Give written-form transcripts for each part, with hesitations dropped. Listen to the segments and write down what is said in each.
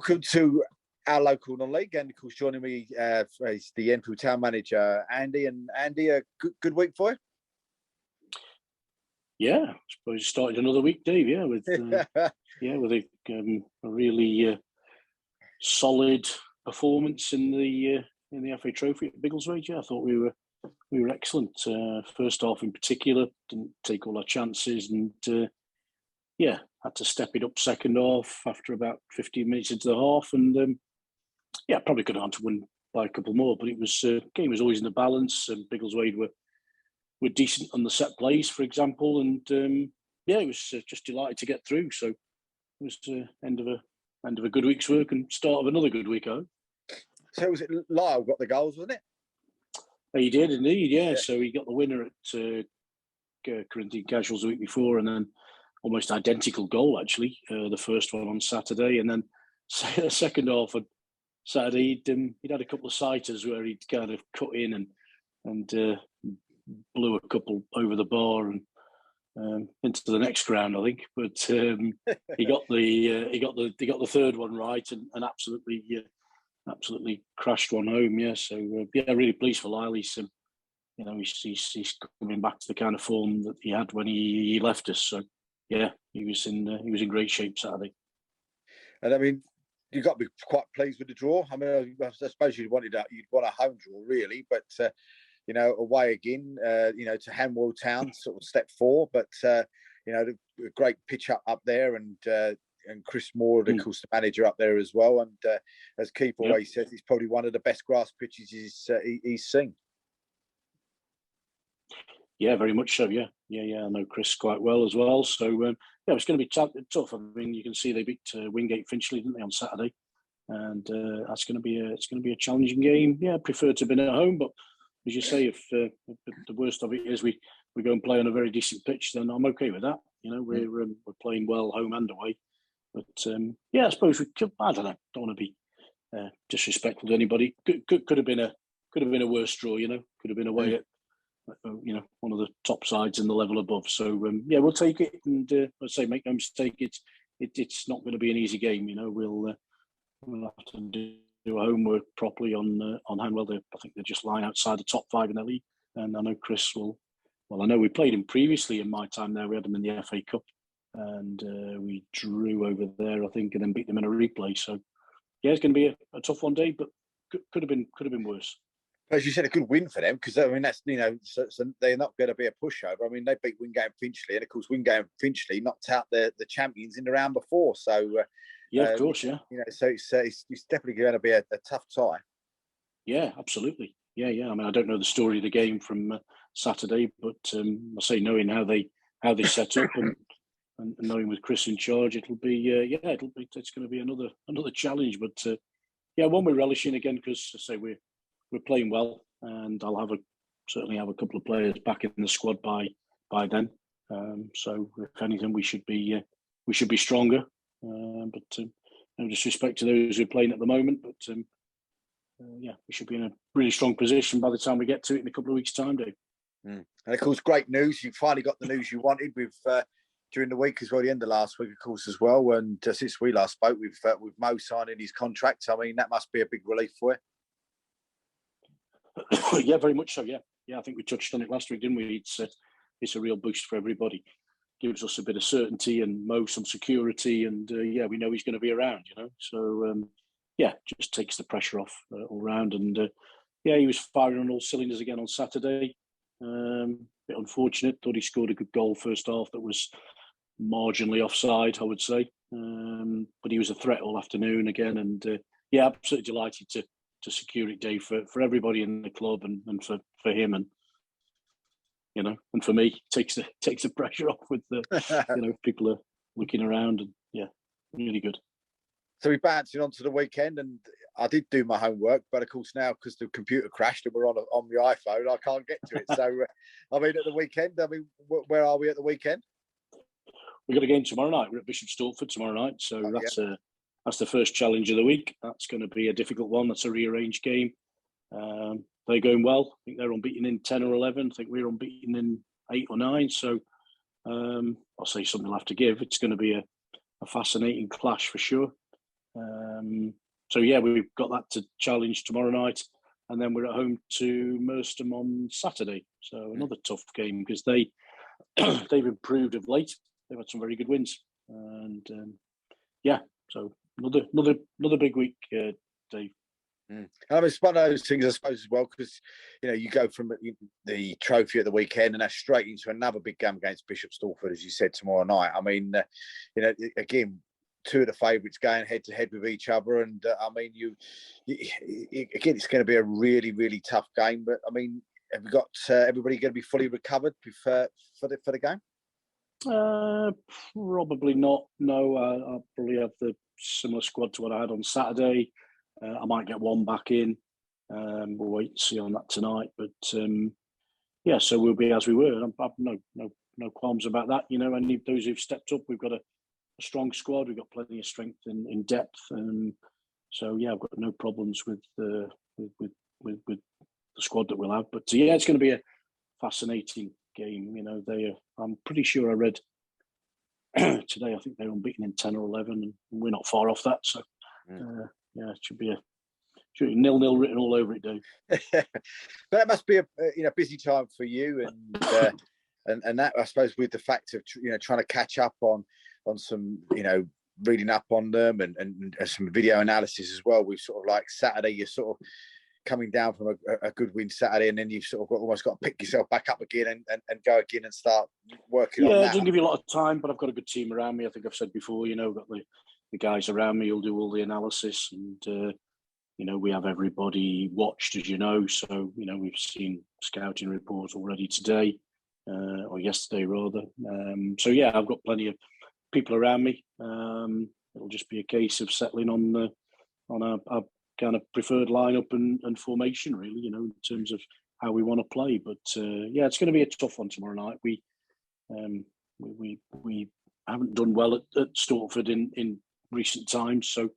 welcome to our local non-league, and of course joining me is the Enfield town manager, Andy. And Andy, a good week for you? Yeah, I suppose you started another week, Dave. Yeah, with a really solid performance in the FA Trophy at Biggleswade. Yeah, I thought we were excellent. First half in particular, didn't take all our chances, and had to step it up second half after about 15 minutes into the half, and probably could have gone to win by a couple more, but it was game was always in the balance, and Biggleswade were decent on the set plays, for example, and it was just delighted to get through. So it was end of a good week's work and start of another good week. So was it Lyle got the goals, wasn't it? He did indeed, yeah. So he got the winner at Corinthian Casuals the week before, and then almost identical goal actually, the first one on Saturday, and then the second half on Saturday he'd had a couple of sighters where he'd kind of cut in and blew a couple over the bar and into the next ground, I think. But he got the third one right and absolutely crashed one home. Yeah, so really pleased for Lyle. He's coming back to the kind of form that he had when he left us. So yeah, he was in great shape Saturday. And I mean, you got to be quite pleased with the draw. I mean, I suppose you'd want a home draw really, but away again, to Hanwell Town, sort of step 4. But the great pitch up there, and Chris Moore, of course, the manager up there as well. And as Keith always says, it's probably one of the best grass pitches he's seen. Yeah, very much so. Yeah. I know Chris quite well as well. So it's going to be tough. I mean, you can see they beat Wingate Finchley, didn't they, on Saturday? And that's going to be a challenging game. Yeah, I prefer to have been at home, but as you say, if the worst of it is we go and play on a very decent pitch, then I'm okay with that. We're playing well home and away. But I suppose we could. I don't know. Don't want to be disrespectful to anybody. Could have been a worse draw. Could have been away at one of the top sides in the level above. So we'll take it. And let's say, make no mistake, it's not going to be an easy game. We'll have to do our homework properly on Hanwell. I think they're just lying outside the top 5 in the league. And I know Chris will. Well, I know we played him previously in my time there. We had him in the FA Cup, and we drew over there, I think, and then beat them in a replay. So yeah, it's going to be a tough one day, but could have been worse. As you said, a good win for them, because I mean that's so they're not going to be a pushover. I mean, they beat Wingate and Finchley, and of course Wingate and Finchley knocked out the champions in the round before. So of course, yeah. So it's definitely going to be a tough tie. Yeah, absolutely. Yeah. I mean, I don't know the story of the game from Saturday, but I say knowing how they set up and knowing with Chris in charge, it's going to be another challenge. But one we're relishing again, because I say we're playing well, and I'll certainly have a couple of players back in the squad by then. So if anything, we should be stronger. But no disrespect to those who are playing at the moment, but we should be in a really strong position by the time we get to it in a couple of weeks' time, Dave. And of course, great news! You finally got the news you wanted with during the week as well, the end of last week, of course, as well. And since we last spoke, with Mo signing his contract, I mean, that must be a big relief for you. Yeah, very much so. Yeah. I think we touched on it last week, didn't we? It's a real boost for everybody. Gives us a bit of certainty and Mo some security, and we know he's going to be around. So just takes the pressure off all round. And he was firing on all cylinders again on Saturday. Bit unfortunate. Thought he scored a good goal first half that was marginally offside, I would say. But he was a threat all afternoon again, and absolutely delighted to secure it, Dave, for everybody in the club and for him, and and for me, takes the pressure off with the people are looking around, and really good. So we're bouncing onto the weekend, and I did do my homework, but of course now, because the computer crashed and we're on the iPhone, I can't get to it. So I mean, at the weekend, where are we at the weekend? We've got a game tomorrow night. We're at Bishop Stortford tomorrow night, so that's the first challenge of the week. That's going to be a difficult one. That's a rearranged game. They're going well. I think they're unbeaten in 10 or 11. I think we're unbeaten in 8 or 9. So I'll say something will have to give. It's going to be a fascinating clash for sure. So yeah, we've got that to challenge tomorrow night, and then we're at home to Merstham on Saturday. So another tough game because they've improved of late. They've had some very good wins, and yeah, so another big week, Dave. I mean, it's one of those things, I suppose, as well, because you go from the trophy at the weekend and that's straight into another big game against Bishop Stortford, as you said, tomorrow night. I mean, again, two of the favourites going head to head with each other, and I mean, again, it's going to be a really, really tough game. But I mean, have we got everybody going to be fully recovered for the game? Probably not. No, I'll probably have the similar squad to what I had on Saturday. I might get one back in. We'll wait and see on that tonight. But yeah, so we'll be as we were. I've no qualms about that. Any of those who've stepped up, we've got a strong squad. We've got plenty of strength in depth. So yeah, I've got no problems with the squad that we'll have. But yeah, it's going to be a fascinating game. I'm pretty sure I read today. I think they're unbeaten in 10 or 11, and we're not far off that. So. Yeah, it should be 0-0 written all over it, Dave. But that must be a busy time for you, and that, I suppose, with the fact of trying to catch up on some reading up on them and some video analysis as well. We've sort of like Saturday, you're sort of coming down from a good win Saturday, and then you've sort of almost got to pick yourself back up again and go again and start working on that. Yeah, it doesn't give you a lot of time, but I've got a good team around me. I think I've said before, I've got the guys around me who'll do all the analysis, and we have everybody watched, as you know. So we've seen scouting reports already today, or yesterday rather. So yeah, I've got plenty of people around me. It'll just be a case of settling on our kind of preferred lineup and formation, really. In terms of how we want to play. But yeah, it's going to be a tough one tomorrow night. We haven't done well at Stortford in recent times, so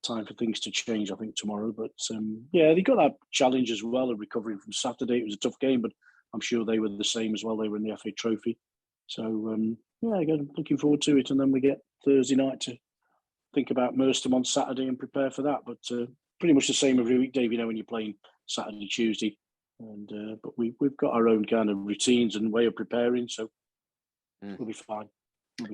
time for things to change, I think, tomorrow. But yeah, they got that challenge as well of recovering from Saturday. It was a tough game, but I'm sure they were the same as well. They were in the FA Trophy. So yeah, again, looking forward to it. And then we get Thursday night to think about Merstham on Saturday and prepare for that. But pretty much the same every week, Dave, when you're playing Saturday, Tuesday. And but we've got our own kind of routines and way of preparing, so we'll be fine.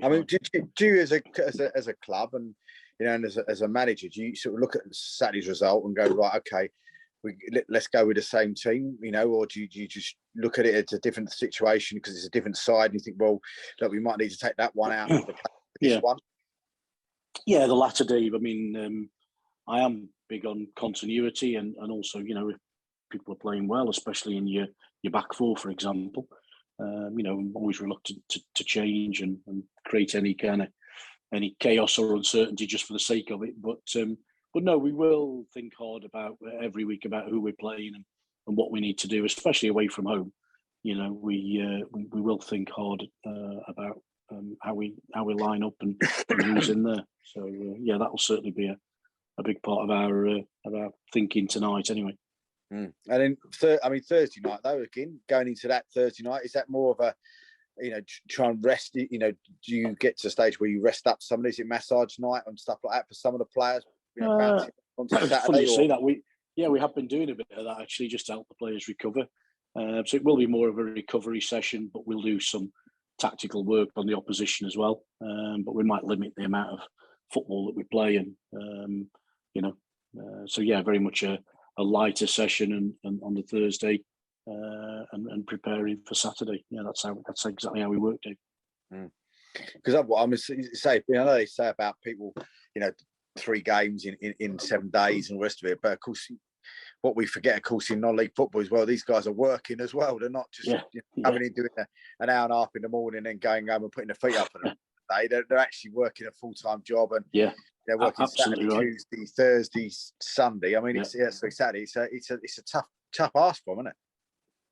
I mean, do you as a club and and as a manager, do you sort of look at Saturday's result and go, right, okay, let's go with the same team, or do you just look at it as a different situation because it's a different side, and you think, well, look, we might need to take that one out of the this one? Yeah, the latter, Dave. I mean, I am big on continuity, and also, if people are playing well, especially in your back four, for example. I'm always reluctant to change and create any chaos or uncertainty just for the sake of it. But no, we will think hard about every week about who we're playing and what we need to do, especially away from home. We will think hard about how we line up and who's in there. So yeah, that will certainly be a big part of our thinking tonight, anyway. And then, Thursday night though, again, going into that Thursday night, is that more of a, try and rest? Do you get to a stage where you rest up somebody? Is it massage night and stuff like that for some of the players? Onto Saturday, funny you say that. We have been doing a bit of that actually, just to help the players recover. So it will be more of a recovery session, but we'll do some tactical work on the opposition as well. But we might limit the amount of football that we play, and so yeah, very much a lighter session and on the Thursday, and preparing for Saturday. Yeah, that's exactly how we work, Dave. Because I'm say, I know they say about people, 3 games in 7 days and the rest of it, but of course, what we forget, of course, in non-league football as well, these guys are working as well. They're not just coming in doing an hour and a half in the morning and going home and putting their feet up for them. They're actually working a full-time job, and they're working Saturday, right. Tuesday, Thursday, Sunday. I mean, it's Saturday. It's a tough ask for them, isn't it?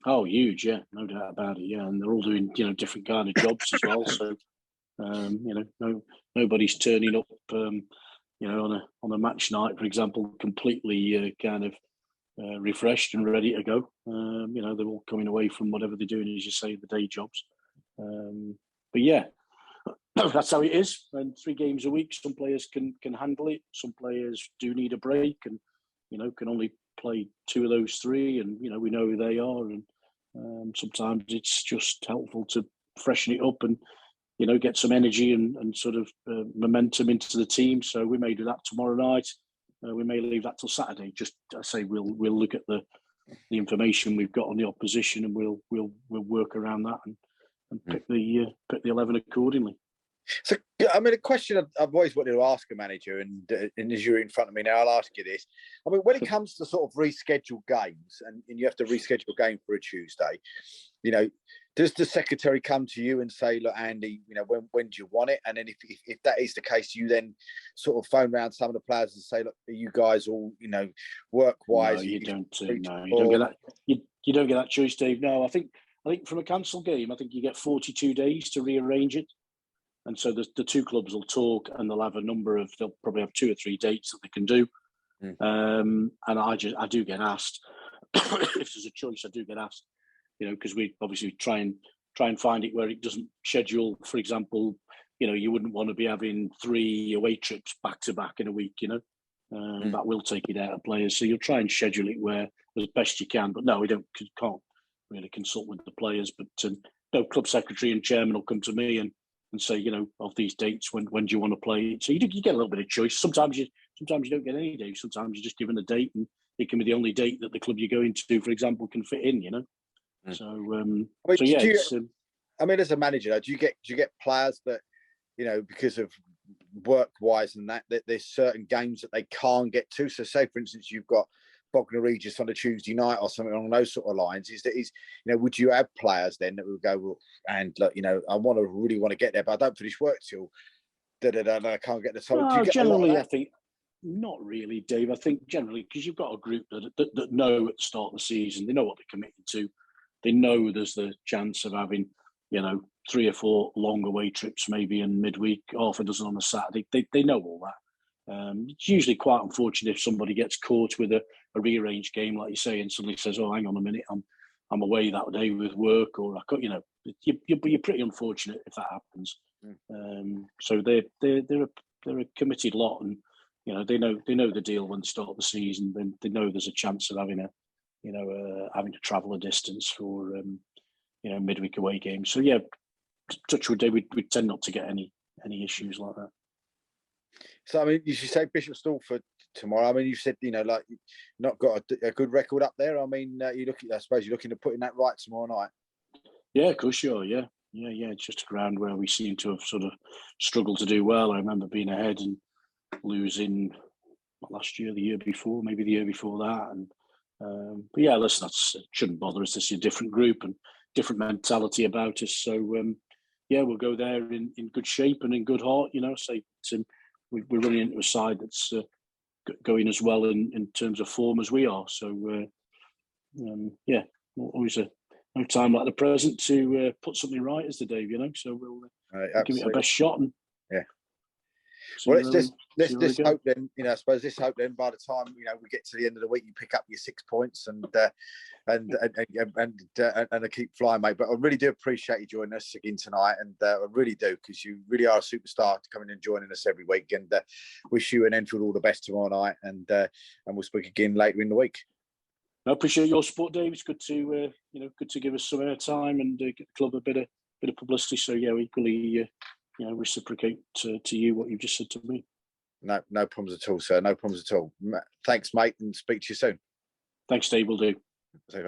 Oh, huge, yeah, no doubt about it. Yeah, and they're all doing different kind of jobs as well. So nobody's turning up on a match night, for example, completely kind of refreshed and ready to go. They're all coming away from whatever they're doing, as you say, the day jobs. But yeah, that's how it is. And 3 games a week, some players can handle it. Some players do need a break, and can only play 2 of those 3. And we know who they are. And sometimes it's just helpful to freshen it up and get some energy and sort of momentum into the team. So we may do that tomorrow night. We may leave that till Saturday. Just I say we'll look at the information we've got on the opposition, and we'll work around that and pick the 11 accordingly. So, I mean, a question I've always wanted to ask a manager, and as you're in front of me now, I'll ask you this. I mean, when it comes to sort of rescheduled games, and you have to reschedule a game for a Tuesday, does the secretary come to you and say, look, Andy, when do you want it? And then if that is the case, you then sort of phone around some of the players and say, look, are you guys all, work-wise? No, you don't. No, you don't get that. You don't get that choice, Dave. No, I think from a cancelled game, I think you get 42 days to rearrange it. And so the 2 clubs will talk, and they'll probably have 2 or 3 dates that they can do. And I do get asked if there's a choice. I do get asked, because we obviously try and find it where it doesn't schedule. For example, you wouldn't want to be having 3 away trips back to back in a week. That will take it out of players. So you'll try and schedule it where as best you can. But no, we can't really consult with the players. But no, club secretary and chairman will come to me and say, of these dates, when do you want to play? So you get a little bit of choice. Sometimes you don't get any dates. Sometimes you're just given a date, and it can be the only date that the club you're going to, for example, can fit in. So I mean, as a manager, do you get players that because of work-wise and that there's certain games that they can't get to? So, say for instance, you've got Bognor Regis on a Tuesday night or something along those sort of lines. Would you have players then that would go, well, and look, I really want to get there, but I don't finish work till I can't get the time. No, generally, I think not really, Dave. I think generally because you've got a group that know at the start of the season, they know what they're committed to. They know there's the chance of having 3 or 4 long away trips, maybe in midweek, half a dozen on a Saturday. They know all that. It's usually quite unfortunate if somebody gets caught with a rearranged game, like you say, and suddenly says, "Oh, hang on a minute, I'm away that day with work," or you're pretty unfortunate if that happens. So they're a committed lot, and they know the deal when they start the season. Then they know there's a chance of having having to travel a distance for midweek away games. So yeah, touch wood, we tend not to get any issues like that. So I mean, you should say Bishop Stortford tomorrow. I mean, you said like you've not got a good record up there. I mean, I suppose you're looking to putting that right tomorrow night. Yeah, of course, sure. Yeah. It's just a ground where we seem to have sort of struggled to do well. I remember being ahead and losing last year, the year before, maybe the year before that. And but yeah, listen, that shouldn't bother us. It's a different group and different mentality about us. So we'll go there in good shape and in good heart. We're running into a side that's going as well in terms of form as we are. So always no time like the present to put something right, as the Dave. So we'll give it our best shot. And well, let's hope then. I suppose this hope then. By the time we get to the end of the week, you pick up your 6 points and keep flying, mate. But I really do appreciate you joining us again tonight, and I really do, because you really are a superstar to coming and joining us every week. And wish you and Enfield all the best tomorrow night, and we'll speak again later in the week. I appreciate your support, Dave. It's good to good to give us some airtime and get the club a bit of publicity. So yeah, equally. Reciprocate to you what you've just said to me. No problems at all, sir. No problems at all. Thanks, mate, and speak to you soon. Thanks, Dave. Will do. So,